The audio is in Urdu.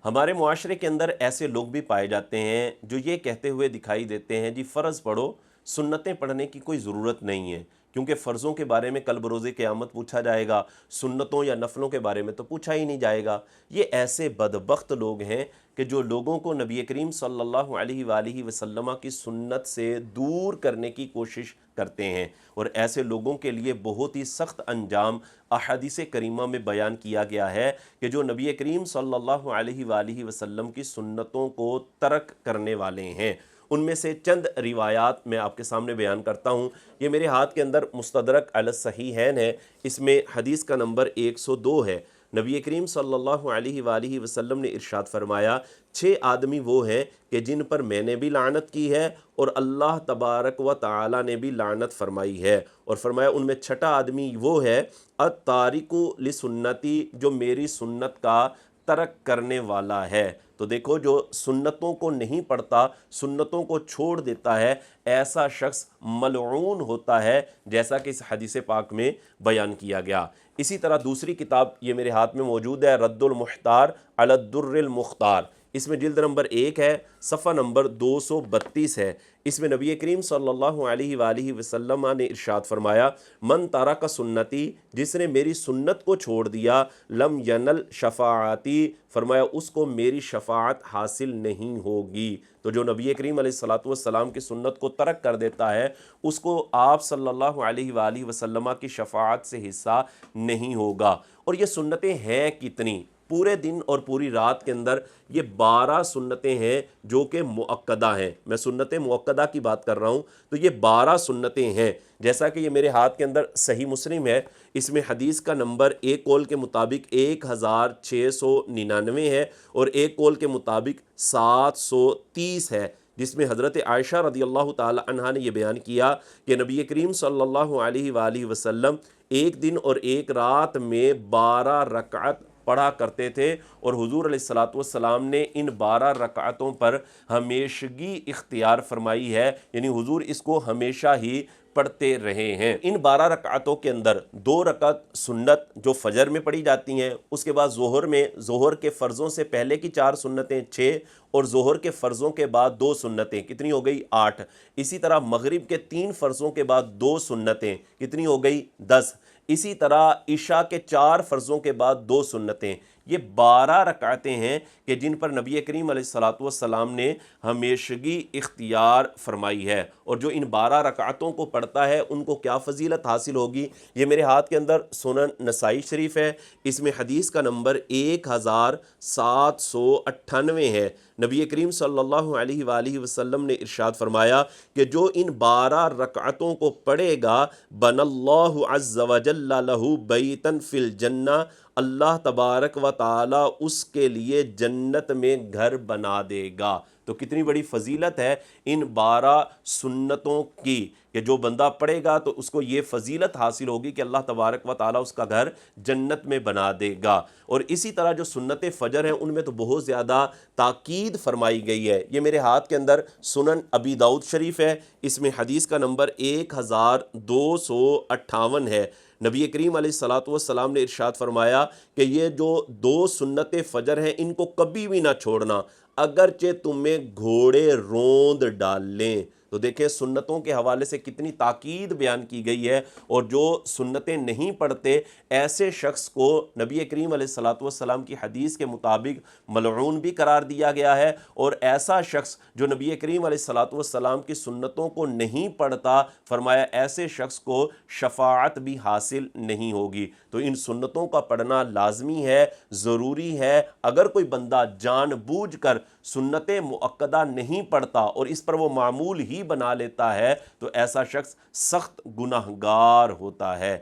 ہمارے معاشرے کے اندر ایسے لوگ بھی پائے جاتے ہیں جو یہ کہتے ہوئے دکھائی دیتے ہیں جی فرض پڑھو، سنتیں پڑھنے کی کوئی ضرورت نہیں ہے، کیونکہ فرضوں کے بارے میں کل بروز قیامت پوچھا جائے گا، سنتوں یا نفلوں کے بارے میں تو پوچھا ہی نہیں جائے گا۔ یہ ایسے بدبخت لوگ ہیں کہ جو لوگوں کو نبی کریم صلی اللہ علیہ وآلہ وسلم کی سنت سے دور کرنے کی کوشش کرتے ہیں، اور ایسے لوگوں کے لیے بہت ہی سخت انجام احادیث کریمہ میں بیان کیا گیا ہے کہ جو نبی کریم صلی اللہ علیہ وآلہ وسلم کی سنتوں کو ترک کرنے والے ہیں۔ ان میں سے چند روایات میں آپ کے سامنے بیان کرتا ہوں۔ یہ میرے ہاتھ کے اندر مستدرک علی الصحیحین ہے، اس میں حدیث کا نمبر 102 ہے۔ نبی کریم صلی اللہ علیہ وآلہ وسلم نے ارشاد فرمایا، 6 آدمی وہ ہیں کہ جن پر میں نے بھی لعنت کی ہے اور اللہ تبارک و تعالی نے بھی لعنت فرمائی ہے، اور فرمایا ان میں چھٹا آدمی وہ ہے التارک لسنتی، جو میری سنت کا ترک کرنے والا ہے۔ تو دیکھو، جو سنتوں کو نہیں پڑھتا، سنتوں کو چھوڑ دیتا ہے، ایسا شخص ملعون ہوتا ہے، جیسا کہ اس حدیث پاک میں بیان کیا گیا۔ اسی طرح دوسری کتاب یہ میرے ہاتھ میں موجود ہے، رد المحتار علی الدر المختار، اس میں جلد نمبر 1 ہے، صفحہ نمبر 232 ہے۔ اس میں نبی کریم صلی اللہ علیہ وآلہ وسلم نے ارشاد فرمایا، من ترک سنتی، جس نے میری سنت کو چھوڑ دیا، لم ینل شفاعتی، فرمایا اس کو میری شفاعت حاصل نہیں ہوگی۔ تو جو نبی کریم علیہ السلام کی سنت کو ترک کر دیتا ہے، اس کو آپ صلی اللہ علیہ وآلہ وسلم کی شفاعت سے حصہ نہیں ہوگا۔ اور یہ سنتیں ہیں کتنی؟ پورے دن اور پوری رات کے اندر یہ 12 سنتیں ہیں جو کہ مؤکدہ ہیں۔ میں سنت مؤکدہ کی بات کر رہا ہوں، تو یہ 12 سنتیں ہیں، جیسا کہ یہ میرے ہاتھ کے اندر صحیح مسلم ہے، اس میں حدیث کا نمبر ایک قول کے مطابق 1699 ہے اور ایک قول کے مطابق 730 ہے، جس میں حضرت عائشہ رضی اللہ تعالی عنہا نے یہ بیان کیا کہ نبی کریم صلی اللہ علیہ وآلہ وسلم ایک دن اور ایک رات میں 12 رکعت پڑھا کرتے تھے، اور حضور علیہ السلام نے ان 12 رکعتوں پر ہمیشگی اختیار فرمائی ہے، یعنی حضور اس کو ہمیشہ ہی پڑھتے رہے ہیں۔ ان 12 رکعتوں کے اندر 2 رکعت سنت جو فجر میں پڑھی جاتی ہیں، اس کے بعد ظہر میں ظہر کے فرضوں سے پہلے کی 4 سنتیں 6، اور ظہر کے فرضوں کے بعد 2 سنتیں، کتنی ہو گئی 8۔ اسی طرح مغرب کے 3 فرضوں کے بعد 2 سنتیں، کتنی ہو گئی 10۔ اسی طرح عشاء کے 4 فرضوں کے بعد 2 سنتیں۔ یہ 12 رکعتیں ہیں کہ جن پر نبی کریم علیہ السلام نے ہمیشگی اختیار فرمائی ہے، اور جو ان 12 رکعتوں کو پڑھتا ہے ان کو کیا فضیلت حاصل ہوگی؟ یہ میرے ہاتھ کے اندر سنن نسائی شریف ہے، اس میں حدیث کا نمبر 1798 ہے۔ نبی کریم صلی اللہ علیہ وآلہ وسلم نے ارشاد فرمایا کہ جو ان 12 رکعتوں کو پڑھے گا، بن اللہ عز وجل لہ بیتا فی الجنہ، اللہ تبارک و تعالی اس کے لیے جنت میں گھر بنا دے گا۔ تو کتنی بڑی فضیلت ہے ان 12 سنتوں کی، کہ جو بندہ پڑھے گا تو اس کو یہ فضیلت حاصل ہوگی کہ اللہ تبارک و تعالی اس کا گھر جنت میں بنا دے گا۔ اور اسی طرح جو سنت فجر ہیں ان میں تو بہت زیادہ تاکید فرمائی گئی ہے۔ یہ میرے ہاتھ کے اندر سنن ابی داؤد شریف ہے، اس میں حدیث کا نمبر 1258 ہے۔ نبی کریم علیہ السلام نے ارشاد فرمایا کہ یہ جو 2 سنت فجر ہیں ان کو کبھی بھی نہ چھوڑنا، اگرچہ تمہیں گھوڑے روند ڈال لیں۔ تو دیکھیں سنتوں کے حوالے سے کتنی تاکید بیان کی گئی ہے، اور جو سنتیں نہیں پڑھتے ایسے شخص کو نبی کریم علیہ السلام کی حدیث کے مطابق ملعون بھی قرار دیا گیا ہے، اور ایسا شخص جو نبی کریم علیہ السلام کی سنتوں کو نہیں پڑھتا، فرمایا ایسے شخص کو شفاعت بھی حاصل نہیں ہوگی۔ تو ان سنتوں کا پڑھنا لازمی ہے، ضروری ہے۔ اگر کوئی بندہ جان بوجھ کر سنت مؤکدہ نہیں پڑھتا اور اس پر وہ معمول ہی بنا لیتا ہے، تو ایسا شخص سخت گناہگار ہوتا ہے۔